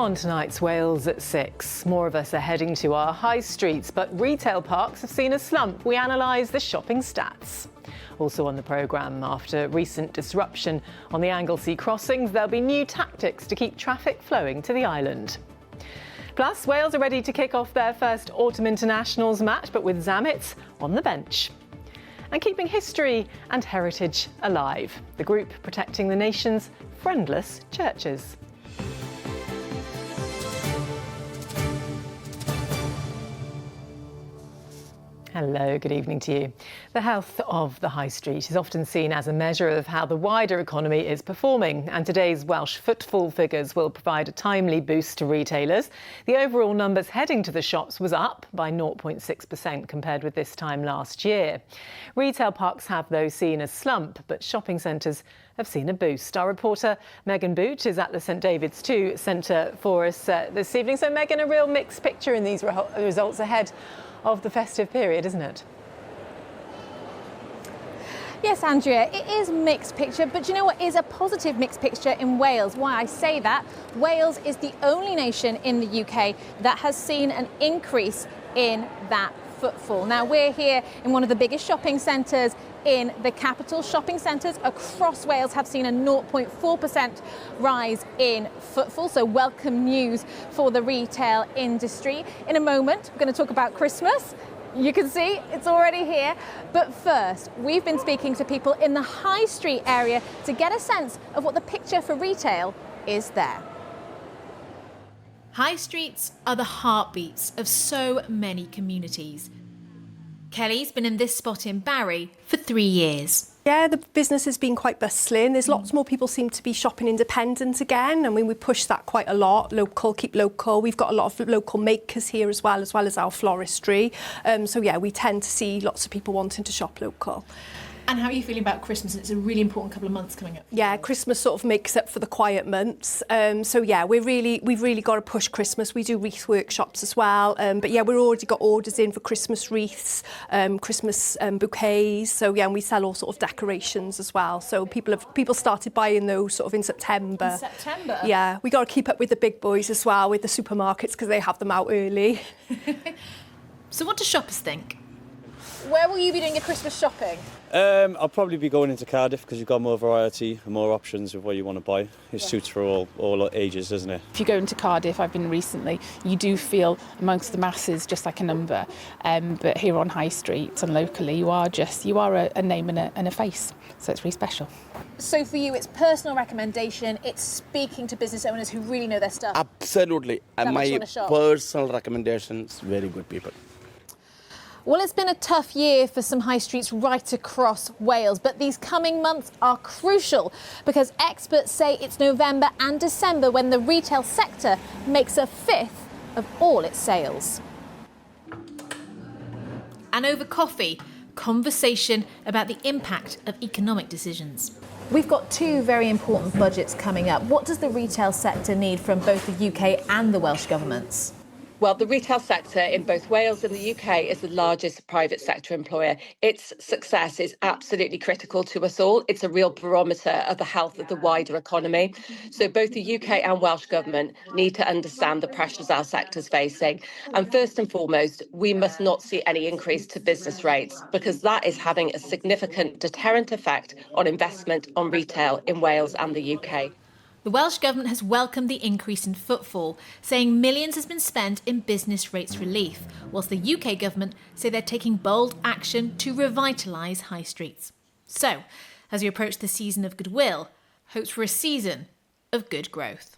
On tonight's Wales at 6, more of us are heading to our high streets, but retail parks have seen a slump. We analyse the shopping stats. Also on the programme, after recent disruption on the Anglesey crossings, there'll be new tactics to keep traffic flowing to the island. Plus, Wales are ready to kick off their first Autumn Internationals match, but with Zamet on the bench. And keeping history and heritage alive, the group protecting the nation's friendless churches. Hello, good evening to you. The health of the high street is often seen as a measure of how the wider economy is performing, and today's Welsh footfall figures will provide a timely boost to retailers. The overall numbers heading to the shops was up by 0.6% compared with this time last year. Retail parks have, though, seen a slump, but shopping centres have seen a boost. Our reporter Megan Boot is at the St David's 2 Centre for us this evening. So, Megan, a real mixed picture in these results ahead of the festive period, isn't it? Yes, Andrea, it is a mixed picture, but you know what is a positive mixed picture in Wales? Why I say that, Wales is the only nation in the UK that has seen an increase in that footfall. Now, we're here in one of the biggest shopping centres in the capital. Shopping centres across Wales have seen a 0.4% rise in footfall, so welcome news for the retail industry. In a moment, we're going to talk about Christmas. You can see it's already here. But first, we've been speaking to people in the high street area to get a sense of what the picture for retail is there. High streets are the heartbeats of so many communities. Kelly's been in this spot in Barry for 3 years. Yeah, the business has been quite bustling. There's lots more people seem to be shopping independent again. I mean, we push that quite a lot. Local, keep local. We've got a lot of local makers here as well as our floristry. So yeah, we tend to see lots of people wanting to shop local. And how are you feeling about Christmas? It's a really important couple of months coming up. Yeah, Christmas sort of makes up for the quiet months. So yeah, we've really got to push Christmas. We do wreath workshops as well. But yeah, we've already got orders in for Christmas wreaths, Christmas bouquets. So yeah, and we sell all sort of decorations as well. So people started buying those sort of in September. In September? Yeah, we got to keep up with the big boys as well, with the supermarkets, because they have them out early. So what do shoppers think? Where will you be doing your Christmas shopping? I'll probably be going into Cardiff because you've got more variety and more options of what you want to buy. It suits for all ages, doesn't it? If you go into Cardiff, I've been recently, you do feel amongst the masses just like a number. But here on High Street and locally, you are a name and a face. So it's really special. So for you, it's personal recommendation. It's speaking to business owners who really know their stuff. Absolutely. And my personal recommendation is very good people. Well, it's been a tough year for some high streets right across Wales, but these coming months are crucial because experts say it's November and December when the retail sector makes a fifth of all its sales. And over coffee, conversation about the impact of economic decisions. We've got two very important budgets coming up. What does the retail sector need from both the UK and the Welsh governments? Well, the retail sector in both Wales and the UK is the largest private sector employer. Its success is absolutely critical to us all. It's a real barometer of the health of the wider economy. So both the UK and Welsh government need to understand the pressures our sector's facing. And first and foremost, we must not see any increase to business rates because that is having a significant deterrent effect on investment on retail in Wales and the UK. The Welsh Government has welcomed the increase in footfall, saying millions has been spent in business rates relief, whilst the UK Government say they're taking bold action to revitalise high streets. So, as we approach the season of goodwill, hopes for a season of good growth.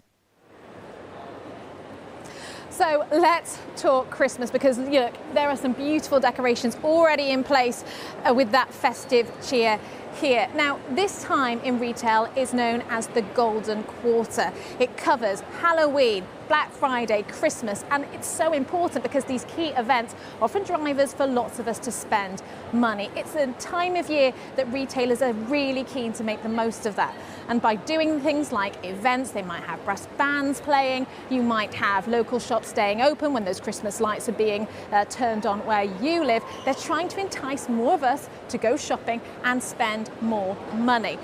So let's talk Christmas because look, there are some beautiful decorations already in place with that festive cheer here. Now, this time in retail is known as the Golden Quarter. It covers Halloween, Black Friday, Christmas, and it's so important because these key events are often drivers for lots of us to spend money. It's a time of year that retailers are really keen to make the most of that. And by doing things like events, they might have brass bands playing, you might have local shops staying open when those Christmas lights are being turned on where you live. They're trying to entice more of us to go shopping and spend more money.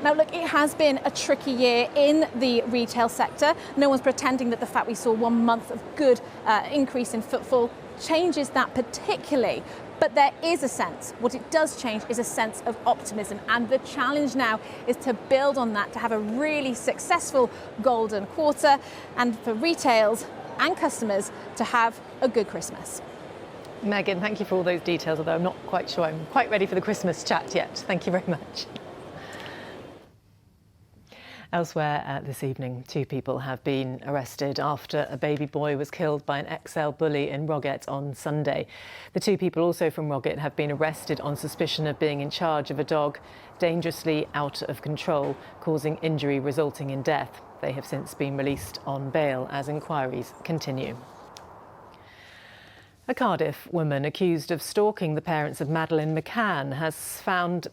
Now, look, it has been a tricky year in the retail sector. No one's pretending that the fact we saw 1 month of good increase in footfall changes that particularly. But there is a sense, what it does change is a sense of optimism. And the challenge now is to build on that, to have a really successful golden quarter, and for retails and customers to have a good Christmas. Megan, thank you for all those details, although I'm not quite sure I'm quite ready for the Christmas chat yet. Thank you very much. Elsewhere this evening, 2 people have been arrested after a baby boy was killed by an XL bully in Roggett on Sunday. The 2 people, also from Roggett, have been arrested on suspicion of being in charge of a dog dangerously out of control, causing injury resulting in death. They have since been released on bail as inquiries continue. A Cardiff woman accused of stalking the parents of Madeleine McCann has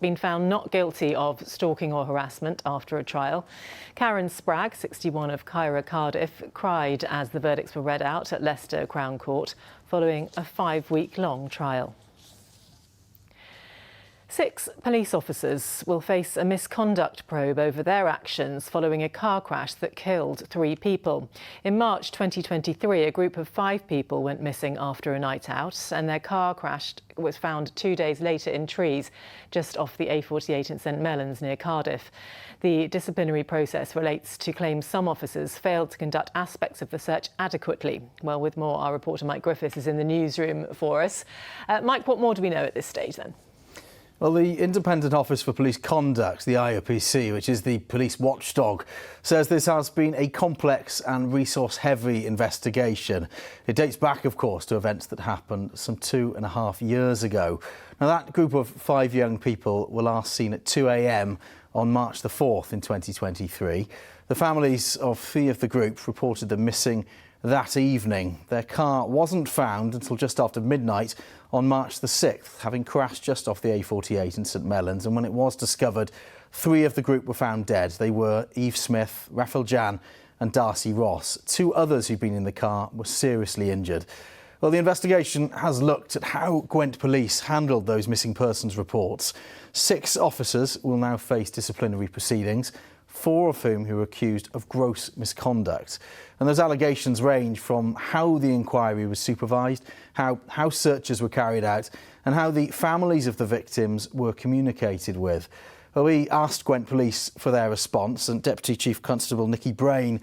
been found not guilty of stalking or harassment after a trial. Karen Spragg, 61, of Kyra, Cardiff, cried as the verdicts were read out at Leicester Crown Court following a 5-week-long trial. 6 police officers will face a misconduct probe over their actions following a car crash that killed 3 people. In March 2023, a group of 5 people went missing after a night out, and their car was found 2 days later in trees just off the A48 in St Mellons near Cardiff. The disciplinary process relates to claims some officers failed to conduct aspects of the search adequately. Well, with more, our reporter Mike Griffiths is in the newsroom for us. Mike, what more do we know at this stage then? Well, the Independent Office for Police Conduct, the IOPC, which is the police watchdog, says this has been a complex and resource-heavy investigation. It dates back, of course, to events that happened some 2.5 years ago. Now, that group of 5 young people were last seen at 2 a.m. on March the 4th in 2023. The families of 3 of the group reported them missing that evening. Their car wasn't found until just after midnight on March the 6th, having crashed just off the A48 in St Mellons. And when it was discovered, 3 of the group were found dead. They were Eve Smith, Raphael Jan and Darcy Ross. 2 others who'd been in the car were seriously injured. Well, the investigation has looked at how Gwent Police handled those missing persons reports. 6 officers will now face disciplinary proceedings, 4 of whom were accused of gross misconduct. And those allegations range from how the inquiry was supervised, how searches were carried out, and how the families of the victims were communicated with. Well, we asked Gwent Police for their response, and Deputy Chief Constable Nicky Brain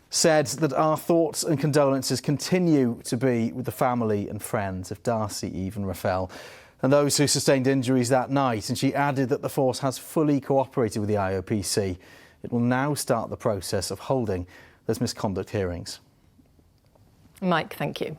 said that our thoughts and condolences continue to be with the family and friends of Darcy, Eve and Raphael, and those who sustained injuries that night. And she added that the force has fully cooperated with the IOPC. It will now start the process of holding those misconduct hearings. Mike, thank you.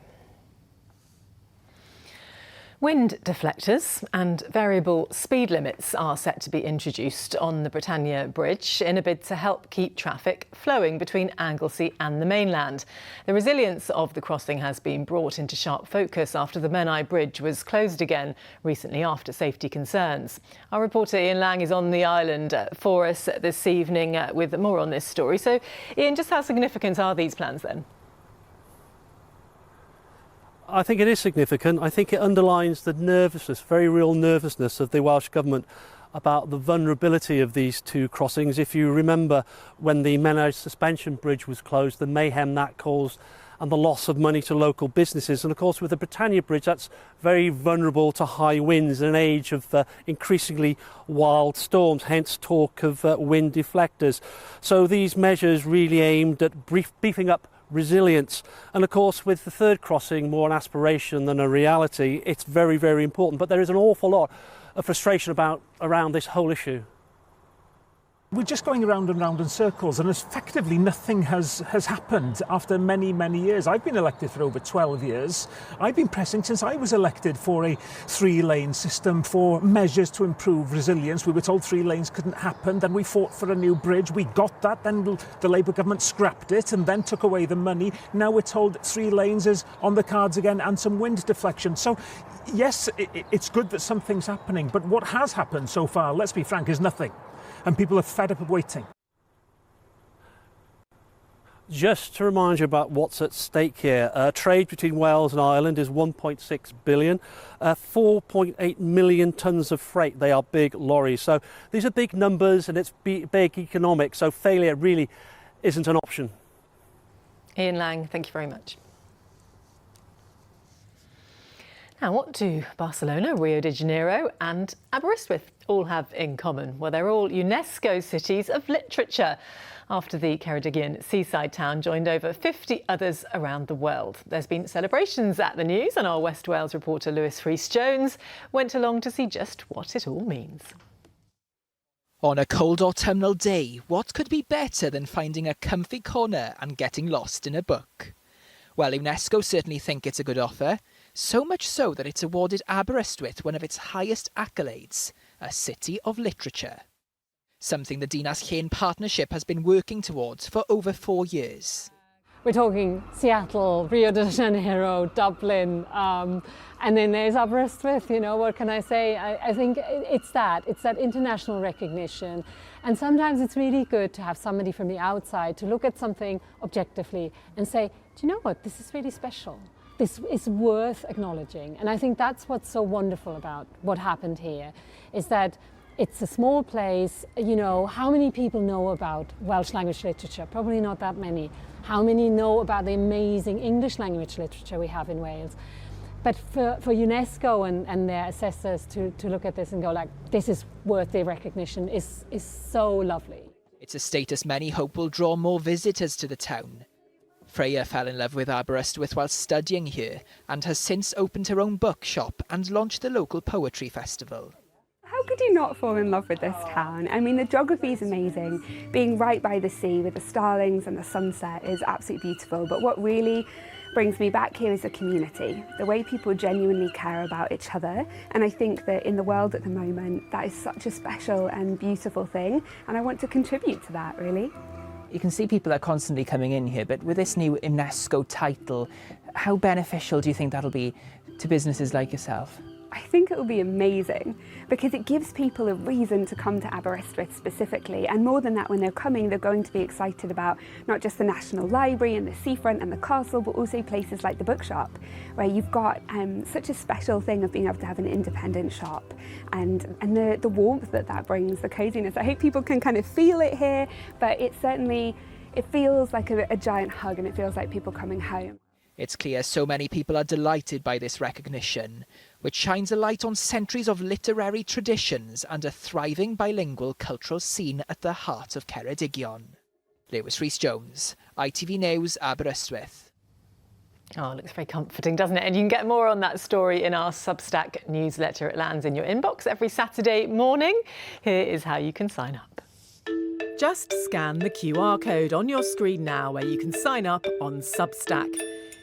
Wind deflectors and variable speed limits are set to be introduced on the Britannia Bridge in a bid to help keep traffic flowing between Anglesey and the mainland. The resilience of the crossing has been brought into sharp focus after the Menai Bridge was closed again recently after safety concerns. Our reporter Ian Lang is on the island for us this evening with more on this story. So, Ian, just how significant are these plans then? I think it is significant. I think it underlines the nervousness, very real nervousness of the Welsh Government about the vulnerability of these 2 crossings. If you remember when the Menai Suspension Bridge was closed, the mayhem that caused and the loss of money to local businesses. And of course with the Britannia Bridge, that's very vulnerable to high winds in an age of increasingly wild storms, hence talk of wind deflectors. So these measures really aimed at beefing up resilience. And of course with the 3rd crossing more an aspiration than a reality, it's very, very important. But there is an awful lot of frustration around this whole issue. We're just going around and round in circles, and effectively nothing has happened after many, many years. I've been elected for over 12 years. I've been pressing since I was elected for a 3-lane system, for measures to improve resilience. We were told 3 lanes couldn't happen, then we fought for a new bridge. We got that, then the Labour government scrapped it and then took away the money. Now we're told 3 lanes is on the cards again and some wind deflection. So yes, it's good that something's happening, but what has happened so far, let's be frank, is nothing. And people are fed up of waiting. Just to remind you about what's at stake here, trade between Wales and Ireland is 1.6 billion, 4.8 million tonnes of freight. They are big lorries. So these are big numbers and it's big economics. So failure really isn't an option. Ian Lang, thank you very much. Now, what do Barcelona, Rio de Janeiro and Aberystwyth all have in common? Well, they're all UNESCO cities of literature, after the Ceredigion seaside town joined over 50 others around the world. There's been celebrations at the news, and our West Wales reporter Lewis Rhys-Jones went along to see just what it all means. On a cold autumnal day, what could be better than finding a comfy corner and getting lost in a book? Well, UNESCO certainly think it's a good offer, so much so that it's awarded Aberystwyth one of its highest accolades, a City of Literature. Something the Dinas Hen partnership has been working towards for over 4 years. We're talking Seattle, Rio de Janeiro, Dublin, and then there's Aberystwyth. You know, what can I say? I think it's that international recognition. And sometimes it's really good to have somebody from the outside to look at something objectively and say, do you know what, this is really special. This is worth acknowledging. And I think that's what's so wonderful about what happened here, is that it's a small place. You know, how many people know about Welsh language literature? Probably not that many. How many know about the amazing English language literature we have in Wales? But for UNESCO and their assessors to look at this and go like, this is worth their recognition is so lovely. It's a status many hope will draw more visitors to the town. Freya fell in love with Aberystwyth while studying here and has since opened her own bookshop and launched the local poetry festival. How could you not fall in love with this town? I mean, the geography is amazing. Being right by the sea with the starlings and the sunset is absolutely beautiful. But what really brings me back here is the community, the way people genuinely care about each other. And I think that in the world at the moment, that is such a special and beautiful thing. And I want to contribute to that, really. You can see people are constantly coming in here, but with this new UNESCO title, how beneficial do you think that'll be to businesses like yourself? I think it will be amazing because it gives people a reason to come to Aberystwyth specifically, and more than that, when they're coming, they're going to be excited about not just the National Library and the seafront and the castle, but also places like the bookshop, where you've got such a special thing of being able to have an independent shop and the warmth that brings, the coziness. I hope people can kind of feel it here, but it feels like a giant hug, and it feels like people coming home. It's clear so many people are delighted by this recognition, which shines a light on centuries of literary traditions and a thriving bilingual cultural scene at the heart of Ceredigion. Lewis Rhys-Jones, ITV News, Aberystwyth. Oh, it looks very comforting, doesn't it? And you can get more on that story in our Substack newsletter. It lands in your inbox every Saturday morning. Here is how you can sign up. Just scan the QR code on your screen now, where you can sign up on Substack.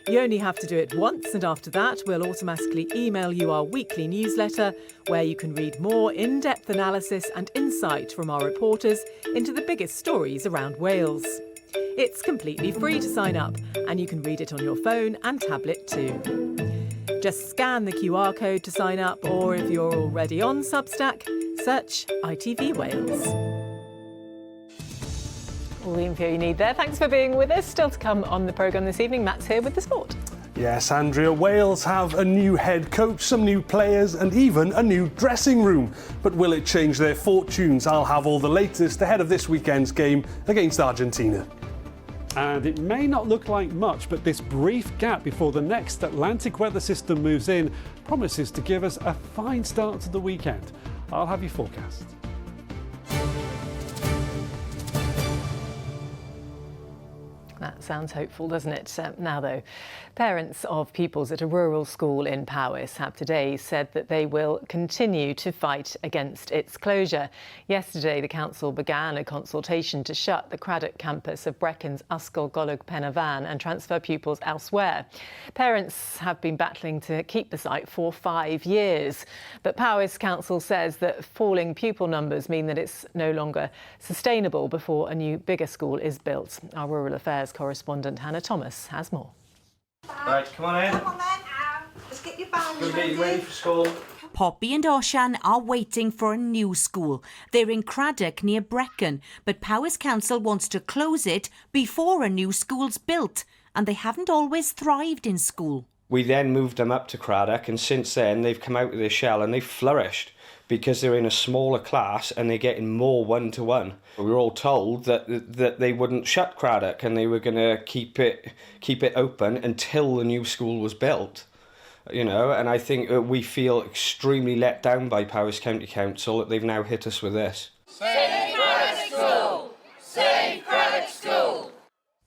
You only have to do it once, and after that we'll automatically email you our weekly newsletter, where you can read more in-depth analysis and insight from our reporters into the biggest stories around Wales. It's completely free to sign up, and you can read it on your phone and tablet too. Just scan the QR code to sign up, or if you're already on Substack, search ITV Wales. All the info you need there. Thanks for being with us. Still to come on the programme this evening, Matt's here with the sport. Yes, Andrea, Wales have a new head coach, some new players and even a new dressing room. But will it change their fortunes? I'll have all the latest ahead of this weekend's game against Argentina. And it may not look like much, but this brief gap before the next Atlantic weather system moves in promises to give us a fine start to the weekend. I'll have your forecast. That sounds hopeful, doesn't it? Now, though, parents of pupils at a rural school in Powys have today said that they will continue to fight against its closure. Yesterday, the council began a consultation to shut the Craddock campus of Brecон's Ysgol Golwg Penavan and transfer pupils elsewhere. Parents have been battling to keep the site for 5 years, but Powys Council says that falling pupil numbers mean that it's no longer sustainable before a new, bigger school is built. Our Rural Affairs correspondent Hannah Thomas has more. Right, come on in. Come on then. Just get your bag We'll get you ready for school. Poppy and Oshan are waiting for a new school. They're in Craddock near Brecon, but Powys Council wants to close it before a new school's built, and they haven't always thrived in school. We then moved them up to Craddock, and since then they've come out of their shell and they've flourished because they're in a smaller class and they're getting more one-to-one. We were all told that they wouldn't shut Craddock and they were going to keep it open until the new school was built. You know, and I think we feel extremely let down by Powys County Council that they've now hit us with this. Save Craddock School! Save Craddock School!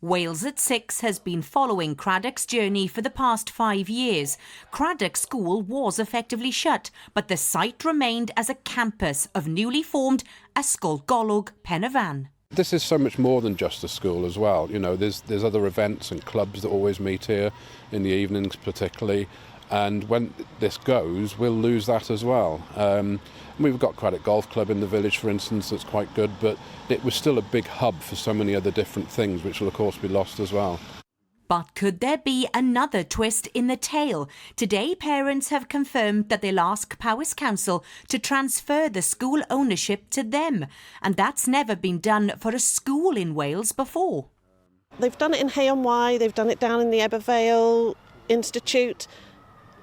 Wales at 6 has been following Craddock's journey for the past 5 years. Craddock School was effectively shut, but the site remained as a campus of newly formed Ysgol Golwg Pen-y-fan. This is so much more than just a school as well. You know, there's other events and clubs that always meet here in the evenings particularly. And when this goes, we'll lose that as well. We've got Craddock Golf Club in the village, for instance, that's quite good, but it was still a big hub for so many other different things, which will, of course, be lost as well. But could there be another twist in the tale? Today, parents have confirmed that they'll ask Powys Council to transfer the school ownership to them. And that's never been done for a school in Wales before. They've done it in Hay-on-Wye, they've done it down in the Ebervale Institute.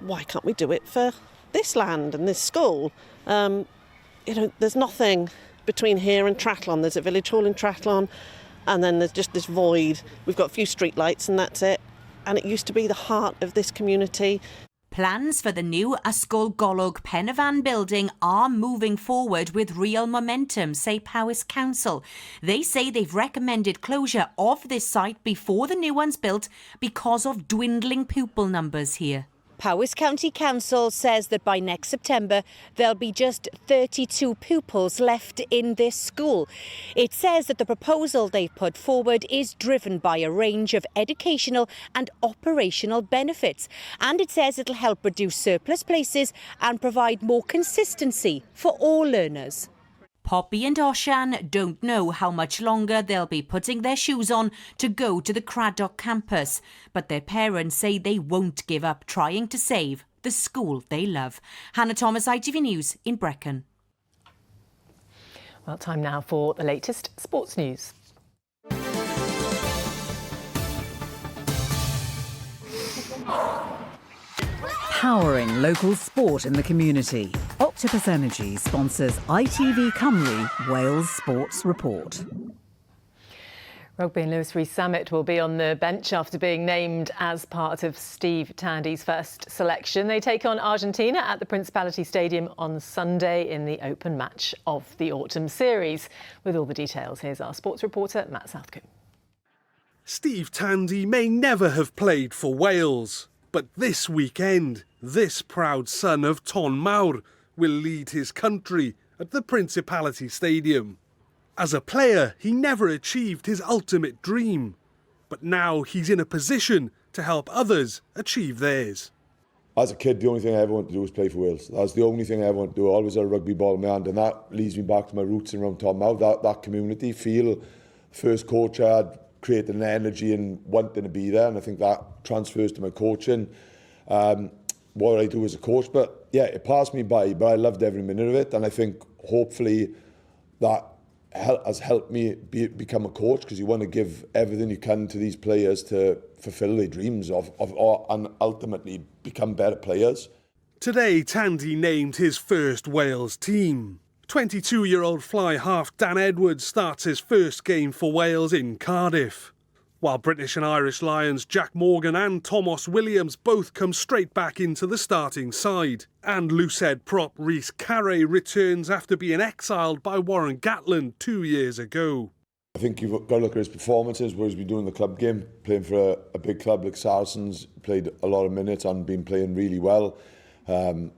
Why can't we do it for this land and this school? You know, there's nothing between here and Trathlon. There's a village hall in Trathlon, and then there's just this void. We've got a few street lights and that's it. And it used to be the heart of this community. Plans for the new Ysgol Golwg Pen-y-fan building are moving forward with real momentum, say Powys Council. They say they've recommended closure of this site before the new one's built because of dwindling pupil numbers here. Powys County Council says that by next September there'll be just 32 pupils left in this school. It says that the proposal they've put forward is driven by a range of educational and operational benefits, and it says it'll help reduce surplus places and provide more consistency for all learners. Poppy and Oshan don't know how much longer they'll be putting their shoes on to go to the Craddock campus, but their parents say they won't give up trying to save the school they love. Hannah Thomas, ITV News in Brecon. Well, time now for the latest sports news. Powering local sport in the community. Octopus Energy sponsors ITV Cymru Wales Sports Report. Rugby and Lewis Rees-Zammit will be on the bench after being named as part of Steve Tandy's first selection. They take on Argentina at the Principality Stadium on Sunday in the open match of the autumn series. With all the details, here's our sports reporter, Matt Southcombe. Steve Tandy may never have played for Wales, but this weekend, this proud son of Ton Mawr will lead his country at the Principality Stadium. As a player, he never achieved his ultimate dream, but now he's in a position to help others achieve theirs. As a kid, the only thing I ever wanted to do was play for Wales. That's the only thing I ever wanted to do. I always had a rugby ball in my hand, and that leads me back to my roots around Ton Mawr. That community feel, first coach I had created an energy and wanting to be there, and I think that transfers to my coaching. What I do as a coach, but yeah, it passed me by, but I loved every minute of it, and I think hopefully that has helped me become a coach, because you want to give everything you can to these players to fulfil their dreams and ultimately become better players. Today, Tandy named his first Wales team. 22-year-old fly half Dan Edwards starts his first game for Wales in Cardiff, while British and Irish Lions Jack Morgan and Thomas Williams both come straight back into the starting side. And Lucid prop Rhys Carre returns after being exiled by Warren Gatland 2 years ago. I think you've got to look at his performances, what he's been doing in the club game, playing for a big club like Saracens, played a lot of minutes and been playing really well.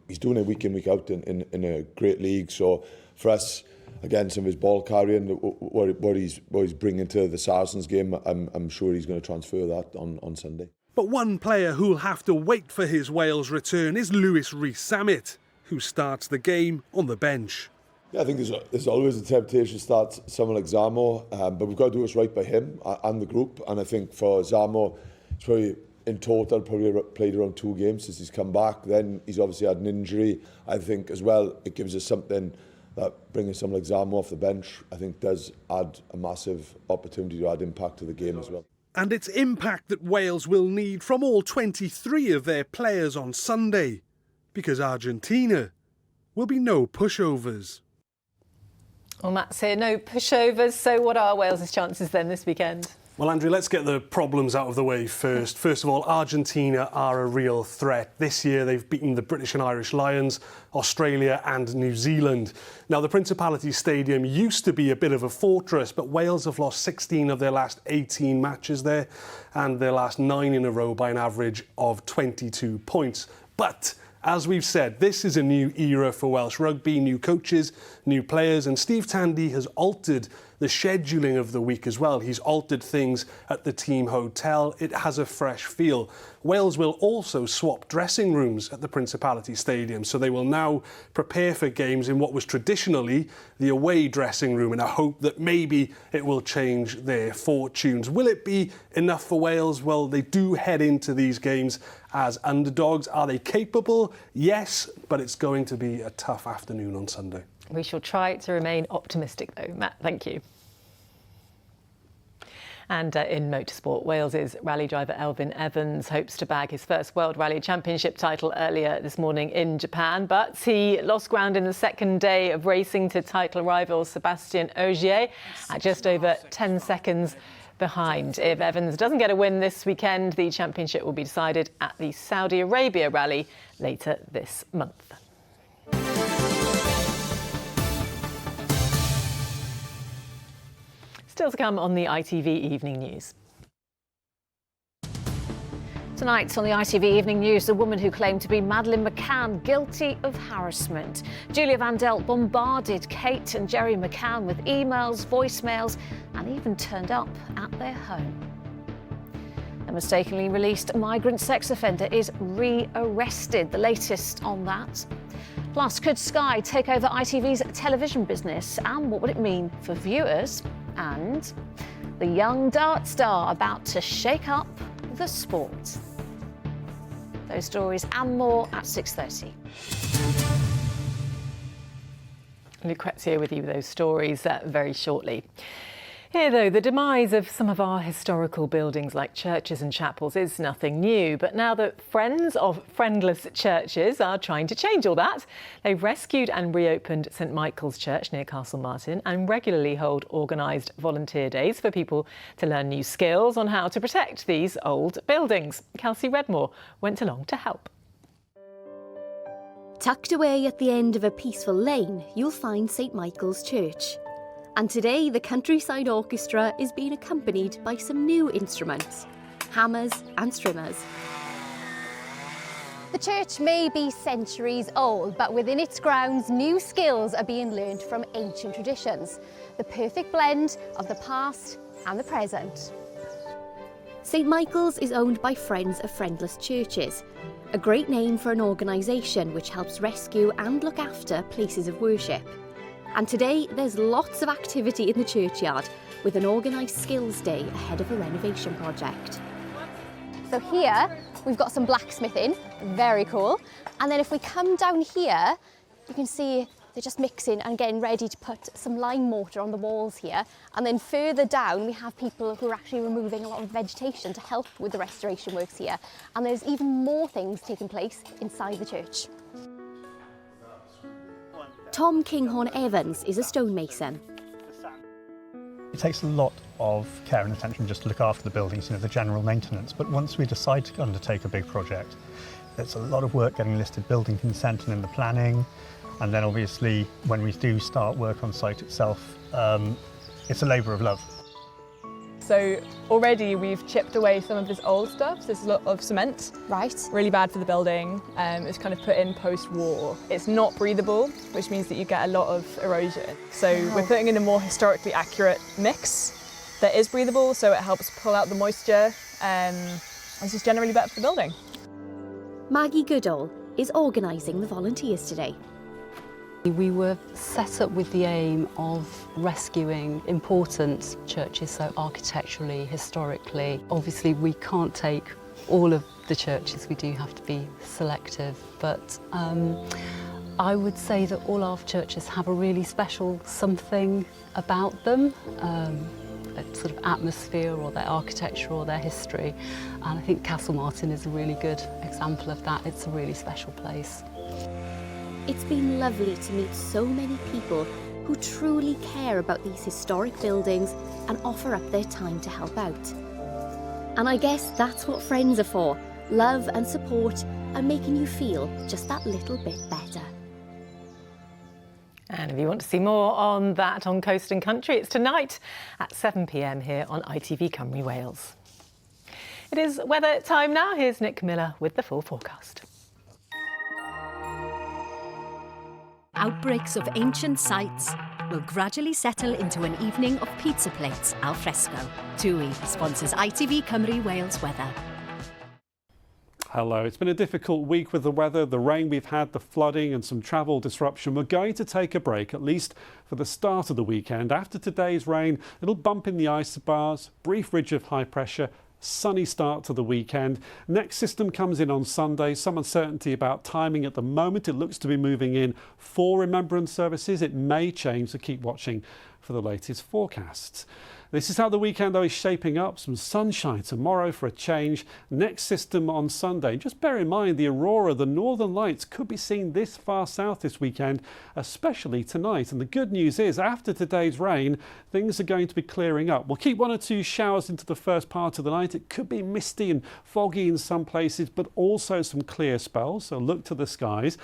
He's doing it week in, week out in a great league. So for us, again, some of his ball carrying, what he's bringing to the Saracens game, I'm sure he's going to transfer that on Sunday. But one player who'll have to wait for his Wales return is Lewis Rees-Zammit, who starts the game on the bench. Yeah, I think there's always a temptation to start someone like Zamo, but we've got to do what's right by him and the group. And I think for Zamo, it's probably in total probably played around 2 games since he's come back. Then he's obviously had an injury. I think as well it gives us something that bringing someone like Zamo off the bench I think does add a massive opportunity to add impact to the game as well. And it's impact that Wales will need from all 23 of their players on Sunday, because Argentina will be no pushovers. Well, Matt's here, no pushovers. So what are Wales' chances then this weekend? Well, Andrew, let's get the problems out of the way first. First of all, Argentina are a real threat. This year, they've beaten the British and Irish Lions, Australia and New Zealand. Now, the Principality Stadium used to be a bit of a fortress, but Wales have lost 16 of their last 18 matches there and their last 9 in a row by an average of 22 points. But as we've said, this is a new era for Welsh rugby, new coaches, new players, and Steve Tandy has altered the scheduling of the week as well. He's altered things at the team hotel. It has a fresh feel. Wales will also swap dressing rooms at the Principality Stadium, so they will now prepare for games in what was traditionally the away dressing room, in a hope that maybe it will change their fortunes. Will it be enough for Wales? Well, they do head into these games as underdogs. Are they capable? Yes, but it's going to be a tough afternoon on Sunday. We shall try to remain optimistic though. Matt, thank you. And in motorsport, Wales's rally driver Elfyn Evans hopes to bag his first World Rally Championship title earlier this morning in Japan, but he lost ground in the second day of racing to title rival Sébastien Ogier at just over 10 seconds behind. If Evans doesn't get a win this weekend, the championship will be decided at the Saudi Arabia Rally later this month. Still to come on the ITV Evening News. Tonight on the ITV Evening News, the woman who claimed to be Madeleine McCann guilty of harassment. Julia Van Delt bombarded Kate and Jerry McCann with emails, voicemails, and even turned up at their home. A mistakenly released migrant sex offender is re-arrested. The latest on that. Plus, could Sky take over ITV's television business, and what would it mean for viewers? And the young dart star about to shake up the sport. Those stories and more at 6:30. Lucrezia with you with those stories very shortly. Here, though, the demise of some of our historical buildings like churches and chapels is nothing new. But now the Friends of Friendless Churches are trying to change all that. They've rescued and reopened St Michael's Church near Castlemartin and regularly hold organised volunteer days for people to learn new skills on how to protect these old buildings. Kelsey Redmore went along to help. Tucked away at the end of a peaceful lane, you'll find St Michael's Church. And today, the Countryside Orchestra is being accompanied by some new instruments, hammers and strimmers. The church may be centuries old, but within its grounds, new skills are being learned from ancient traditions. The perfect blend of the past and the present. St Michael's is owned by Friends of Friendless Churches, a great name for an organisation which helps rescue and look after places of worship. And today, there's lots of activity in the churchyard with an organised skills day ahead of a renovation project. So here, we've got some blacksmithing, very cool. And then if we come down here, you can see they're just mixing and getting ready to put some lime mortar on the walls here. And then further down, we have people who are actually removing a lot of vegetation to help with the restoration works here. And there's even more things taking place inside the church. Tom Kinghorn Evans is a stonemason. It takes a lot of care and attention just to look after the buildings, the general maintenance. But once we decide to undertake a big project, it's a lot of work getting listed building consent and in the planning. And then obviously, when we do start work on site itself, it's a labour of love. So already we've chipped away some of this old stuff. So there's a lot of cement. Right. Really bad for the building. It's kind of put in post-war. It's not breathable, which means that you get a lot of erosion. So we're putting in a more historically accurate mix that is breathable, so it helps pull out the moisture. It's just generally better for the building. Maggie Goodall is organising the volunteers today. We were set up with the aim of rescuing important churches, so architecturally, historically. Obviously, we can't take all of the churches, we do have to be selective, but I would say that all our churches have a really special something about them, a sort of atmosphere or their architecture or their history, and I think Castle Martin is a really good example of that. It's a really special place. It's been lovely to meet so many people who truly care about these historic buildings and offer up their time to help out. And I guess that's what friends are for, love and support and making you feel just that little bit better. And if you want to see more on that on Coast and Country, it's tonight at 7 p.m. here on ITV Cymru Wales. It is weather time now. Here's Nick Miller with the full forecast. Outbreaks of ancient sites will gradually settle into an evening of pizza plates al fresco. TUI sponsors ITV Cymru Wales weather. Hello. It's been a difficult week with the weather, the rain we've had, the flooding and some travel disruption. We're going to take a break, at least for the start of the weekend. After today's rain, a little bump in the isobars, brief ridge of high pressure, sunny start to the weekend. Next system comes in on Sunday. Some uncertainty about timing at the moment. It looks to be moving in for remembrance services. It may change, so keep watching for the latest forecasts. This is how the weekend though is shaping up. Some sunshine tomorrow for a change. Next system on Sunday. Just bear in mind the aurora, the northern lights could be seen this far south this weekend, especially tonight. And the good news is after today's rain, things are going to be clearing up. We'll keep 1 or 2 showers into the first part of the night. It could be misty and foggy in some places, but also some clear spells. So look to the skies.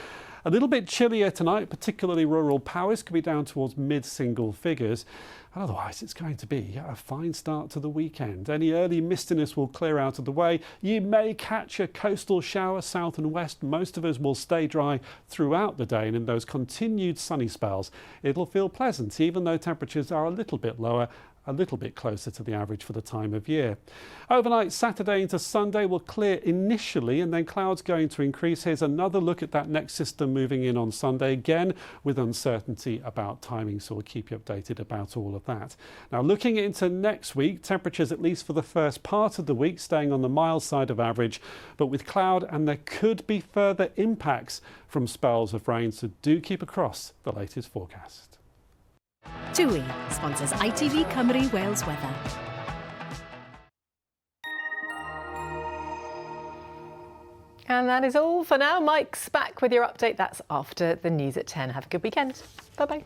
A little bit chillier tonight, particularly rural Powys could be down towards mid-single figures. Otherwise, it's going to be a fine start to the weekend. Any early mistiness will clear out of the way. You may catch a coastal shower south and west. Most of us will stay dry throughout the day, and in those continued sunny spells, it'll feel pleasant, even though temperatures are a little bit lower, a little bit closer to the average for the time of year. Overnight, Saturday into Sunday will clear initially and then clouds going to increase. Here's another look at that next system moving in on Sunday, again with uncertainty about timing, so we'll keep you updated about all of that. Now looking into next week, temperatures at least for the first part of the week staying on the mild side of average, but with cloud, and there could be further impacts from spells of rain, so do keep across the latest forecast. TUI sponsors ITV Cymru Wales weather. And that is all for now. Mike's back with your update. That's after the news at 10. Have a good weekend. Bye-bye.